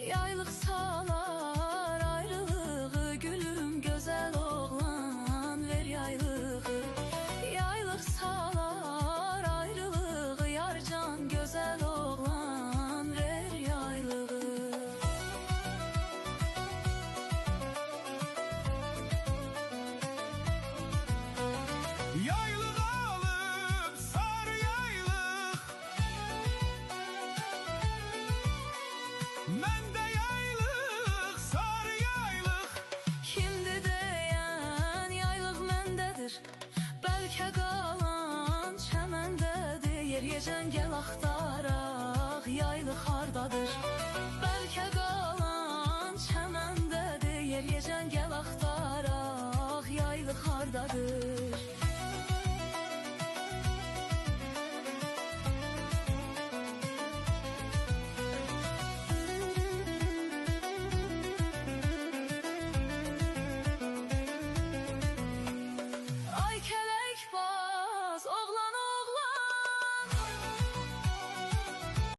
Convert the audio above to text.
Yaylıq salar ayrılığı, gülüm güzel oğlan ver yaylığı. Yaylıq salar ayrılığı, yarcan güzel oğlan ver yaylığı. Yaylıq alıb sarı yaylıq, məndə yaylıq sarı yaylıq. Kimdi deyən yaylıq məndədir, bəlkə qalan çəməndədir. Yeriyəcən gəl axtaraq, yaylıq hardadır? Bəlkə qalan çəməndədir. Yeriyəcən gəl axtaraq, yaylıq hardadır?